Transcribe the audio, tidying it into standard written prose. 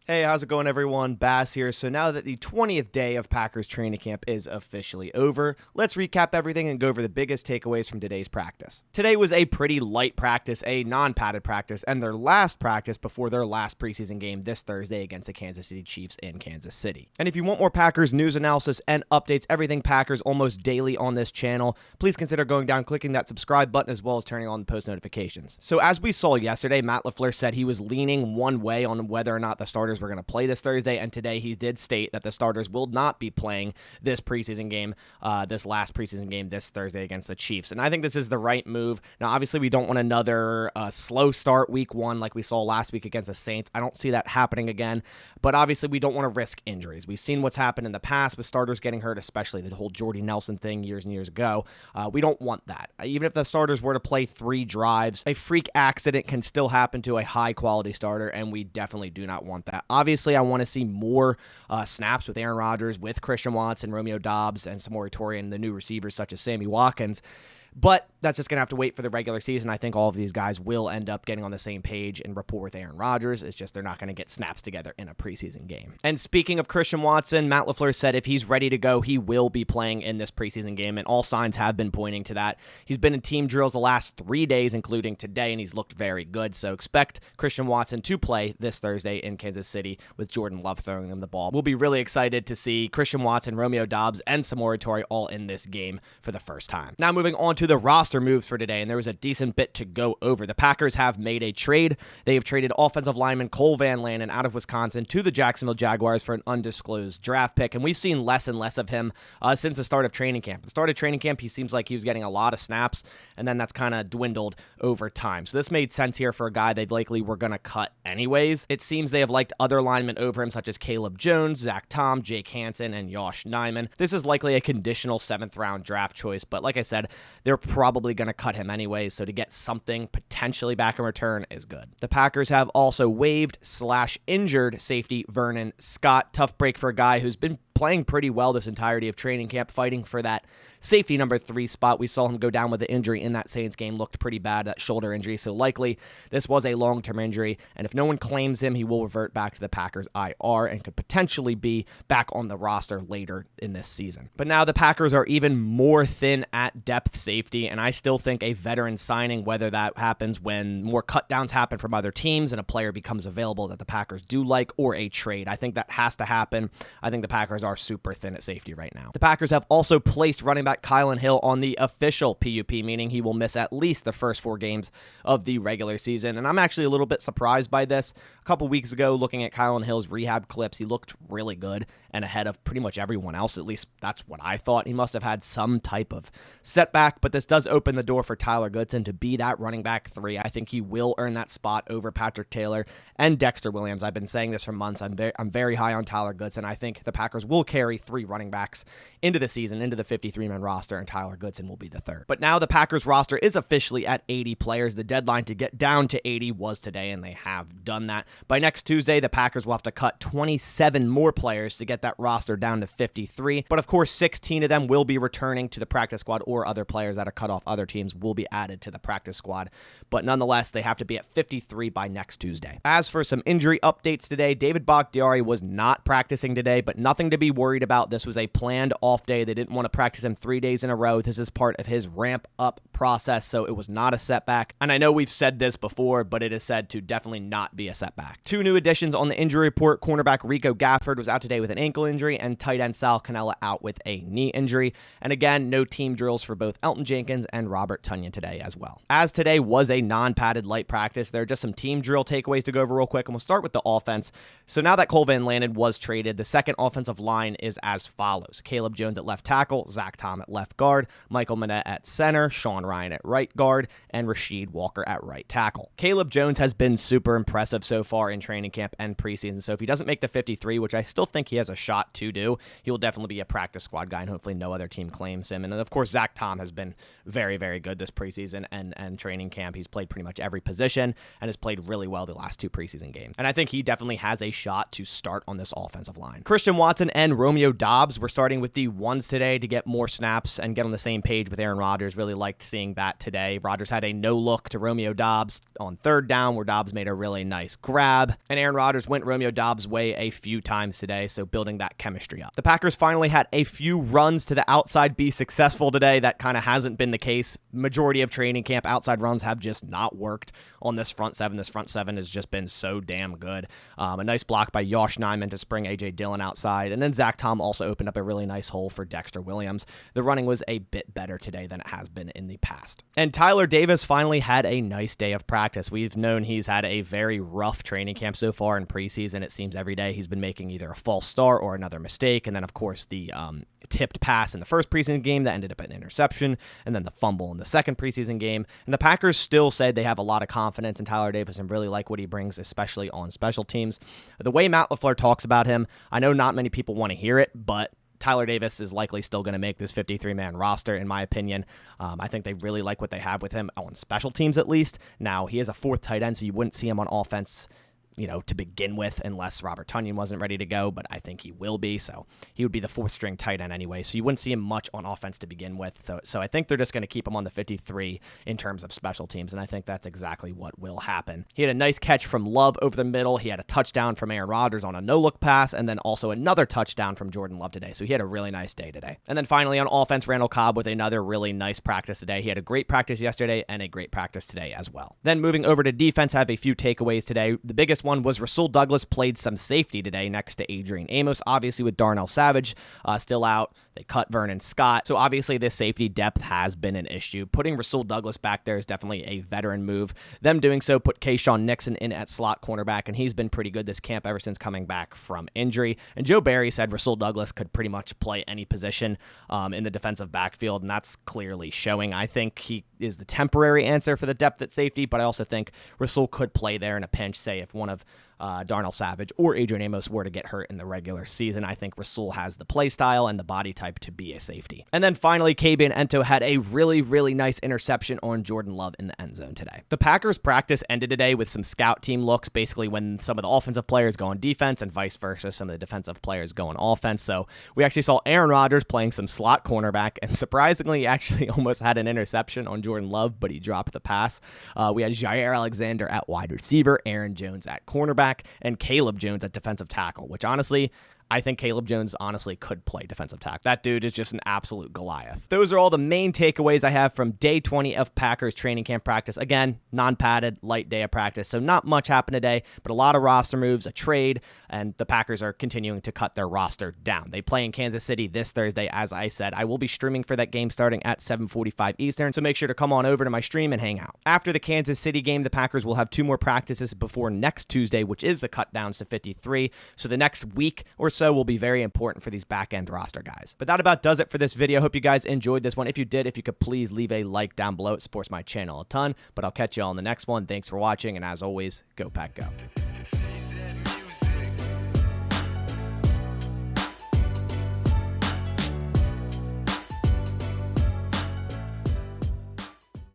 Hey, how's it going, everyone? Bass here. So now that the 20th day of Packers training camp is officially over, let's recap everything and go over the biggest takeaways from today's practice. Today was a pretty light practice, a non-padded practice, and their last practice before their last preseason game this Thursday against the Kansas City Chiefs in Kansas City. And if you want more Packers news, analysis, and updates, everything Packers almost daily on this channel, please consider going down, clicking that subscribe button, as well as turning on post notifications. So as we saw yesterday, Matt LaFleur said he was leaning one way on whether or not the starters were going to play this Thursday, and today he did state that the starters will not be playing this preseason game, this last preseason game this Thursday against the Chiefs. And I think this is the right move. Now, obviously, we don't want another slow start week one like we saw last week against the Saints. I don't see that happening again, but obviously we don't want to risk injuries. We've seen what's happened in the past with starters getting hurt, especially the whole Jordy Nelson thing years and years ago. We don't want that. Even if the starters were to play 3 drives, a freak accident can still happen to a high-quality starter, and we definitely do not want that. Obviously, I want to see more snaps with Aaron Rodgers, with Christian Watson, Romeo Doubs, and Samori Toure, and the new receivers such as Sammy Watkins. But that's just going to have to wait for the regular season. I think all of these guys will end up getting on the same page and rapport with Aaron Rodgers. It's just they're not going to get snaps together in a preseason game. And speaking of Christian Watson, Matt LaFleur said if he's ready to go, he will be playing in this preseason game, and all signs have been pointing to that. He's been in team drills the last 3 days, including today, and he's looked very good. So expect Christian Watson to play this Thursday in Kansas City with Jordan Love throwing him the ball. We'll be really excited to see Christian Watson, Romeo Doubs, and Samori Toure all in this game for the first time. Now moving on to the roster moves for today, and there was a decent bit to go over. The Packers have made a trade. They have traded offensive lineman Cole Van Lanen out of Wisconsin to the Jacksonville Jaguars for an undisclosed draft pick, and we've seen less and less of him since the start of training camp. The start of training camp, he seems like he was getting a lot of snaps, and then that's kind of dwindled over time. So this made sense here for a guy they likely were going to cut anyways. It seems they have liked other linemen over him, such as Caleb Jones, Zach Tom, Jake Hansen, and Josh Nijman. This is likely a conditional 7th-round draft choice, but like I said, they're probably going to cut him anyways, so to get something potentially back in return is good. The Packers have also waived/injured safety Vernon Scott. Tough break for a guy who's been playing pretty well this entirety of training camp, fighting for that safety number 3 spot. We saw him go down with the injury in that Saints game, looked pretty bad, that shoulder injury, so likely this was a long-term injury, and if no one claims him, he will revert back to the Packers IR and could potentially be back on the roster later in this season. But now the Packers are even more thin at depth safety, and I still think a veteran signing, whether that happens when more cutdowns happen from other teams and a player becomes available that the Packers do like, or a trade, I think that has to happen. I think the Packers are super thin at safety right now. The Packers have also placed running back Kylan Hill on the official PUP, meaning he will miss at least the first 4 games of the regular season, and I'm actually a little bit surprised by this. A couple weeks ago, looking at Kylan Hill's rehab clips, he looked really good and ahead of pretty much everyone else. At least that's what I thought. He must have had some type of setback, but this does open the door for Tyler Goodson to be that running back 3. I think he will earn that spot over Patrick Taylor and Dexter Williams. I've been saying this for months. I'm very high on Tyler Goodson. I think the Packers will carry 3 running backs into the season, into the 53-man roster, and Tyler Goodson will be the 3rd. But now the Packers roster is officially at 80 players. The deadline to get down to 80 was today, and they have done that. By next Tuesday, the Packers will have to cut 27 more players to get that roster down to 53. But of course, 16 of them will be returning to the practice squad, or other players that are cut off other teams will be added to the practice squad. But nonetheless, they have to be at 53 by next Tuesday. As for some injury updates today, David Bakhtiari was not practicing today, but nothing to be worried about. This was a planned off day. They didn't want to practice him 3 days in a row. This is part of his ramp up process, so it was not a setback. And I know we've said this before, but it is said to definitely not be a setback. 2 new additions on the injury report. Cornerback Rico Gafford was out today with an ankle injury, and tight end Sal Cannella out with a knee injury. And again, no team drills for both Elton Jenkins and Robert Tonyan today as well. As today was a non-padded light practice, there are just some team drill takeaways to go over real quick, and we'll start with the offense. So now that Cole Van Lanen was traded, the second offensive line is as follows. Caleb Jones at left tackle, Zach Tom at left guard, Michael Manette at center, Sean Ryan at right guard, and Rasheed Walker at right tackle. Caleb Jones has been super impressive so far in training camp and preseason, so if he doesn't make the 53, which I still think he has a shot to do, he will definitely be a practice squad guy, and hopefully no other team claims him. And then, of course, Zach Tom has been very, very good this preseason and training camp. He's played pretty much every position and has played really well the last 2 preseason games. And I think he definitely has a shot to start on this offensive line. Christian Watson and Romeo Doubs, we're starting with the ones today to get more snaps and get on the same page with Aaron Rodgers. Really liked seeing that today. Rodgers had a no-look to Romeo Doubs on 3rd down where Doubs made a really nice grab grab, and Aaron Rodgers went Romeo Doubs' way a few times today, so building that chemistry up. The Packers finally had a few runs to the outside be successful today. That kind of hasn't been the case. Majority of training camp outside runs have just not worked on this front seven. This front seven has just been so damn good. A nice block by Yosh Nijman to spring A.J. Dillon outside, and then Zach Tom also opened up a really nice hole for Dexter Williams. The running was a bit better today than it has been in the past. And Tyler Davis finally had a nice day of practice. We've known he's had a very rough training camp so far in preseason. It seems every day he's been making either a false start or another mistake, and then of course the tipped pass in the first preseason game that ended up an interception, and then the fumble in the second preseason game. And the Packers still said they have a lot of confidence in Tyler Davis and really like what he brings, especially on special teams. The way Matt LaFleur talks about him, I know not many people want to hear it, but Tyler Davis is likely still going to make this 53-man roster, in my opinion. I think they really like what they have with him on special teams, at least. Now, he is a fourth tight end, so you wouldn't see him on offense, to begin with, unless Robert Tonyan wasn't ready to go, but I think he will be, so he would be the fourth string tight end anyway, so you wouldn't see him much on offense to begin with, so I think they're just going to keep him on the 53 in terms of special teams, and I think that's exactly what will happen. He had a nice catch from Love over the middle, he had a touchdown from Aaron Rodgers on a no-look pass, and then also another touchdown from Jordan Love today, so he had a really nice day today. And then finally on offense, Randall Cobb with another really nice practice today. He had a great practice yesterday and a great practice today as well. Then moving over to defense, I have a few takeaways today. The biggest one was Rasul Douglas played some safety today next to Adrian Amos, obviously with Darnell Savage still out. They cut Vernon Scott. So obviously this safety depth has been an issue. Putting Rasul Douglas back there is definitely a veteran move. Them doing so put Kayshawn Nixon in at slot cornerback, and he's been pretty good this camp ever since coming back from injury. And Joe Barry said Rasul Douglas could pretty much play any position in the defensive backfield, and that's clearly showing. I think he is the temporary answer for the depth at safety, but I also think Rasul could play there in a pinch, say if one of Darnell Savage or Adrian Amos were to get hurt in the regular season. I think Rasul has the play style and the body type to be a safety. And then finally, Kabian Ento had a really, really nice interception on Jordan Love in the end zone today. The Packers practice ended today with some scout team looks, basically when some of the offensive players go on defense and vice versa, some of the defensive players go on offense. So we actually saw Aaron Rodgers playing some slot cornerback, and surprisingly, he actually almost had an interception on Jordan Love, but he dropped the pass. We had Jair Alexander at wide receiver, Aaron Jones at cornerback, and Caleb Jones at defensive tackle, which honestly, I think Caleb Jones honestly could play defensive tackle. That dude is just an absolute Goliath. Those are all the main takeaways I have from day 20 of Packers training camp practice. Again, non-padded, light day of practice, so not much happened today, but a lot of roster moves, a trade, and the Packers are continuing to cut their roster down. They play in Kansas City this Thursday, as I said. I will be streaming for that game starting at 7:45 Eastern, so make sure to come on over to my stream and hang out. After the Kansas City game, the Packers will have 2 more practices before next Tuesday, which is the cut downs to 53, so the next week or so will be very important for these back-end roster guys. But that about does it for this video. Hope you guys enjoyed this one. If you did, if you could please leave a like down below. It supports my channel a ton, but I'll catch you all in the next one. Thanks for watching, and as always, go Pack Go.